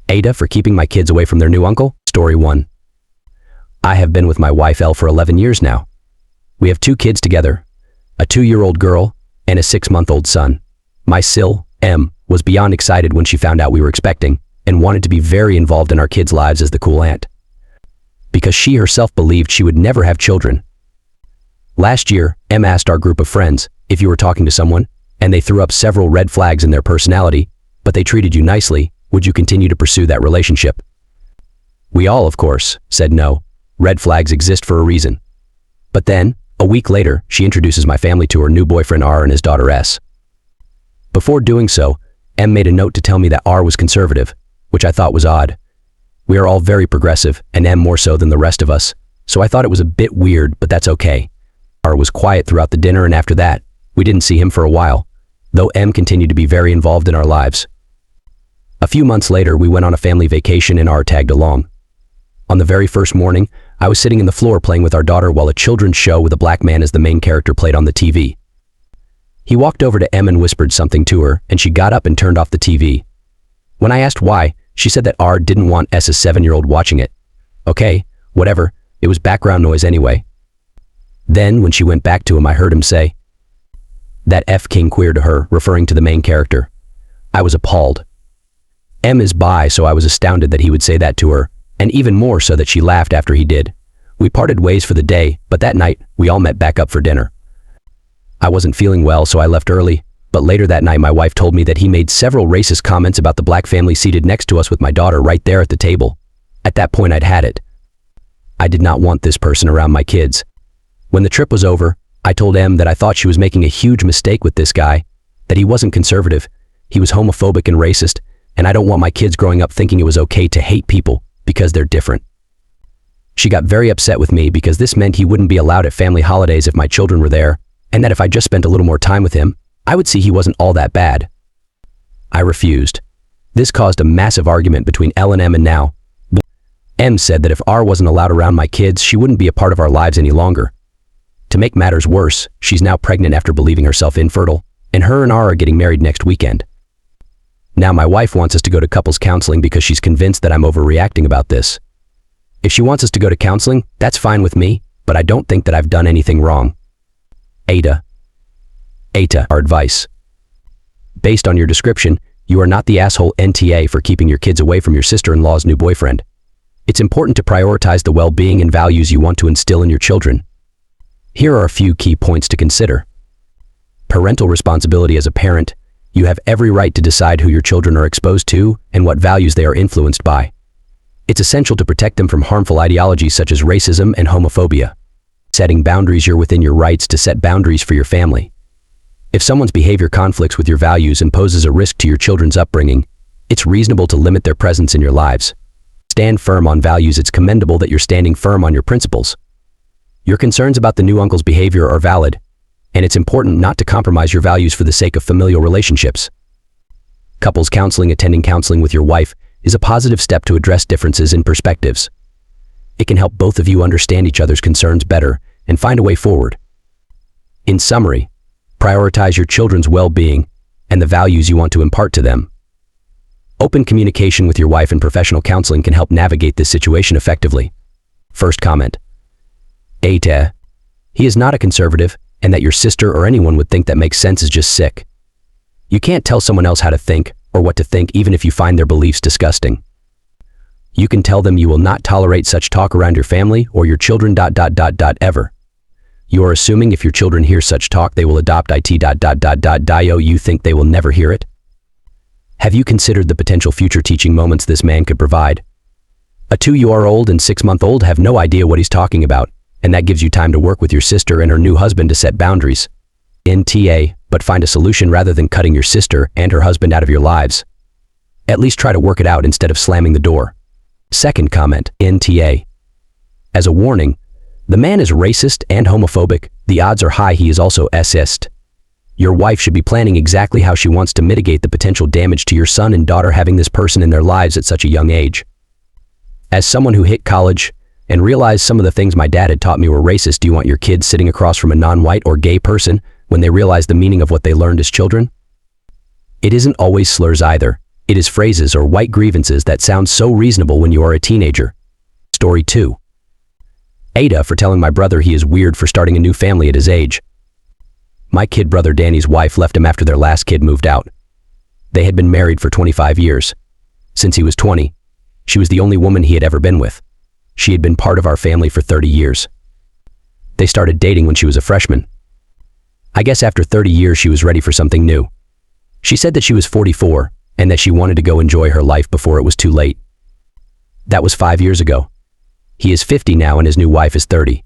AITA for keeping my kids away from their new uncle? Story 1. I have been with my wife Elle for 11 years now. We have 2 kids together, a 2-year-old girl and a 6-month-old son. My Sil, M, was beyond excited when she found out we were expecting and wanted to be very involved in our kids' lives as the cool aunt, because she herself believed she would never have children. Last year, M asked our group of friends if you were talking to someone and they threw up several red flags in their personality, but they treated you nicely, would you continue to pursue that relationship? We all, of course, said no. Red flags exist for a reason. But then, a week later, she introduces my family to her new boyfriend R and his daughter S. Before doing so, M made a note to tell me that R was conservative, which I thought was odd. We are all very progressive, and M more so than the rest of us, so I thought it was a bit weird, but that's okay. R was quiet throughout the dinner, and after that, we didn't see him for a while, though M continued to be very involved in our lives. A few months later, we went on a family vacation and R tagged along. On the very first morning, I was sitting in the floor playing with our daughter while a children's show with a black man as the main character played on the TV. He walked over to M and whispered something to her, and she got up and turned off the TV. When I asked why, she said that R didn't want S's 7-year-old watching it. Okay, whatever, it was background noise anyway. Then, when she went back to him, I heard him say, "That F king queer" to her, referring to the main character. I was appalled. M is bi, so I was astounded that he would say that to her, and even more so that she laughed after he did. We parted ways for the day, but that night, we all met back up for dinner. I wasn't feeling well, so I left early, but later that night my wife told me that he made several racist comments about the black family seated next to us with my daughter right there at the table. At that point I'd had it. I did not want this person around my kids. When the trip was over, I told M that I thought she was making a huge mistake with this guy, that he wasn't conservative, he was homophobic and racist, and I don't want my kids growing up thinking it was okay to hate people because they're different. She got very upset with me because this meant he wouldn't be allowed at family holidays if my children were there, and that if I just spent a little more time with him, I would see he wasn't all that bad. I refused. This caused a massive argument between L and M, and now M said that if R wasn't allowed around my kids, she wouldn't be a part of our lives any longer. To make matters worse, she's now pregnant after believing herself infertile, and her and R are getting married next weekend. Now my wife wants us to go to couples counseling because she's convinced that I'm overreacting about this. If she wants us to go to counseling, that's fine with me, but I don't think that I've done anything wrong. AITA. Our advice. Based on your description, you are not the asshole NTA for keeping your kids away from your sister-in-law's new boyfriend. It's important to prioritize the well-being and values you want to instill in your children. Here are a few key points to consider. Parental responsibility. As a parent, you have every right to decide who your children are exposed to and what values they are influenced by. It's essential to protect them from harmful ideologies such as racism and homophobia. Setting boundaries. You're within your rights to set boundaries for your family. If someone's behavior conflicts with your values and poses a risk to your children's upbringing, it's reasonable to limit their presence in your lives. Stand firm on values. It's commendable that you're standing firm on your principles. Your concerns about the new uncle's behavior are valid, and it's important not to compromise your values for the sake of familial relationships. Couples counseling. Attending counseling with your wife is a positive step to address differences in perspectives. It can help both of you understand each other's concerns better and find a way forward. In summary, prioritize your children's well-being and the values you want to impart to them. Open communication with your wife and professional counseling can help navigate this situation effectively. First comment. AITA. He is not a conservative, and that your sister or anyone would think that makes sense is just sick. You can't tell someone else how to think or what to think, even if you find their beliefs disgusting. You can tell them you will not tolerate such talk around your family or your children ... ever. You are assuming if your children hear such talk they will adopt it ... You think they will never hear it? Have you considered the potential future teaching moments this man could provide? A 2-year-old and 6-month-old have no idea what he's talking about, and that gives you time to work with your sister and her new husband to set boundaries. NTA, but find a solution rather than cutting your sister and her husband out of your lives. At least try to work it out instead of slamming the door. Second comment. NTA. As a warning, the man is racist and homophobic. The odds are high he is also sexist. Your wife should be planning exactly how she wants to mitigate the potential damage to your son and daughter having this person in their lives at such a young age. As someone who hit college and realized some of the things my dad had taught me were racist, do you want your kids sitting across from a non-white or gay person when they realize the meaning of what they learned as children? It isn't always slurs either. It is phrases or white grievances that sound so reasonable when you are a teenager. Story 2. AITA for telling my brother he is weird for starting a new family at his age. My kid brother Danny's wife left him after their last kid moved out. They had been married for 25 years. Since he was 20, she was the only woman he had ever been with. She had been part of our family for 30 years. They started dating when she was a freshman. I guess after 30 years she was ready for something new. She said that she was 44 and that she wanted to go enjoy her life before it was too late. That was 5 years ago. He is 50 now and his new wife is 30.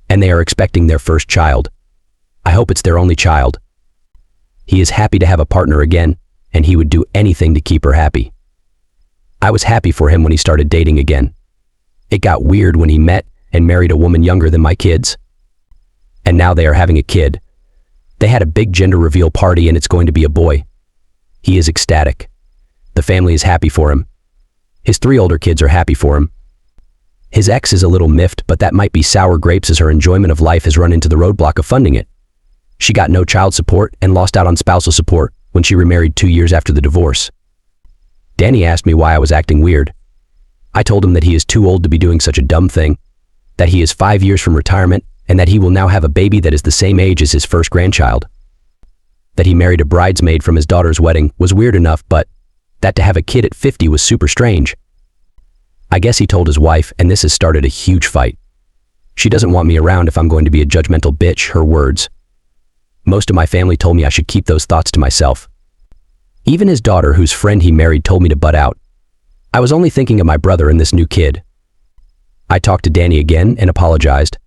And they are expecting their first child. I hope it's their only child. He is happy to have a partner again, and he would do anything to keep her happy. I was happy for him when he started dating again. It got weird when he met and married a woman younger than my kids. And now they are having a kid. They had a big gender reveal party and it's going to be a boy. He is ecstatic. The family is happy for him. His 3 older kids are happy for him. His ex is a little miffed, but that might be sour grapes as her enjoyment of life has run into the roadblock of funding it. She got no child support and lost out on spousal support when she remarried 2 years after the divorce. Danny asked me why I was acting weird. I told him that he is too old to be doing such a dumb thing, that he is 5 years from retirement, and that he will now have a baby that is the same age as his first grandchild. That he married a bridesmaid from his daughter's wedding was weird enough, but that to have a kid at 50 was super strange. I guess he told his wife, and this has started a huge fight. She doesn't want me around if I'm going to be a judgmental bitch, her words. Most of my family told me I should keep those thoughts to myself. Even his daughter, whose friend he married, told me to butt out. I was only thinking of my brother and this new kid. I talked to Danny again and apologized.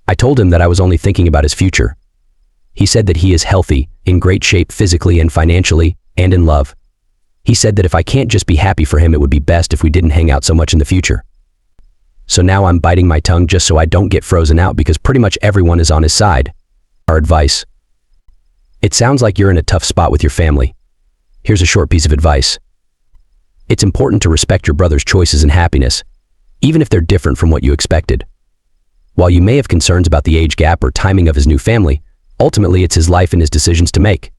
I told him that I was only thinking about his future. He said that he is healthy, in great shape physically and financially, and in love. He said that if I can't just be happy for him, it would be best if we didn't hang out so much in the future. So now I'm biting my tongue just so I don't get frozen out because pretty much everyone is on his side. Our advice. It sounds like you're in a tough spot with your family. Here's a short piece of advice. It's important to respect your brother's choices and happiness, even if they're different from what you expected. While you may have concerns about the age gap or timing of his new family, ultimately it's his life and his decisions to make.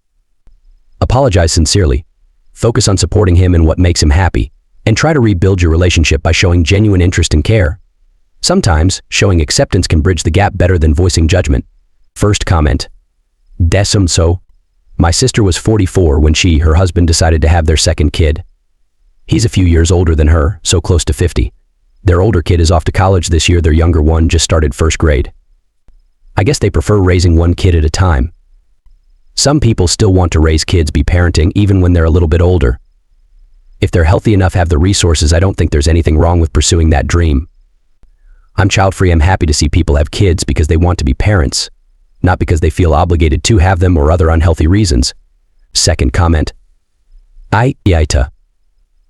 Apologize sincerely, focus on supporting him and what makes him happy, and try to rebuild your relationship by showing genuine interest and care. Sometimes, showing acceptance can bridge the gap better than voicing judgment. First comment. Desum so. My sister was 44 when her husband decided to have their second kid. He's a few years older than her, so close to 50. Their older kid is off to college this year, their younger one just started first grade. I guess they prefer raising one kid at a time. Some people still want to raise kids, be parenting, even when they're a little bit older. If they're healthy enough, have the resources, I don't think there's anything wrong with pursuing that dream. I'm child-free. I'm happy to see people have kids because they want to be parents, not because they feel obligated to have them or other unhealthy reasons. Second comment. AITA.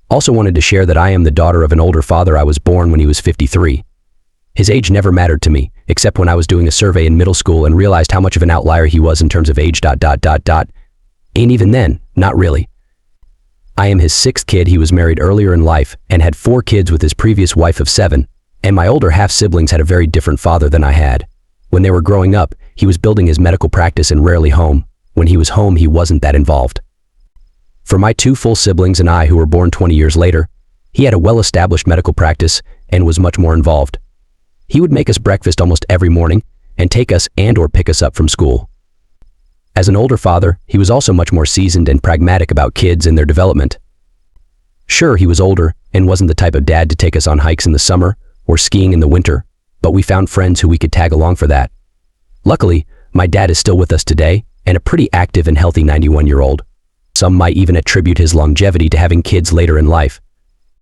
Also wanted to share that I am the daughter of an older father. I was born when he was 53. His age never mattered to me, except when I was doing a survey in middle school and realized how much of an outlier he was in terms of age. And even then, not really. I am his 6th kid. He was married earlier in life and had 4 kids with his previous wife of 7, and my older half-siblings had a very different father than I had. When they were growing up, he was building his medical practice and rarely home. When he was home, he wasn't that involved. For my 2 full siblings and I, who were born 20 years later, he had a well-established medical practice and was much more involved. He would make us breakfast almost every morning and take us and/or pick us up from school. As an older father, he was also much more seasoned and pragmatic about kids and their development. Sure, he was older and wasn't the type of dad to take us on hikes in the summer or skiing in the winter, but we found friends who we could tag along for that. Luckily, my dad is still with us today and a pretty active and healthy 91-year-old. Some might even attribute his longevity to having kids later in life.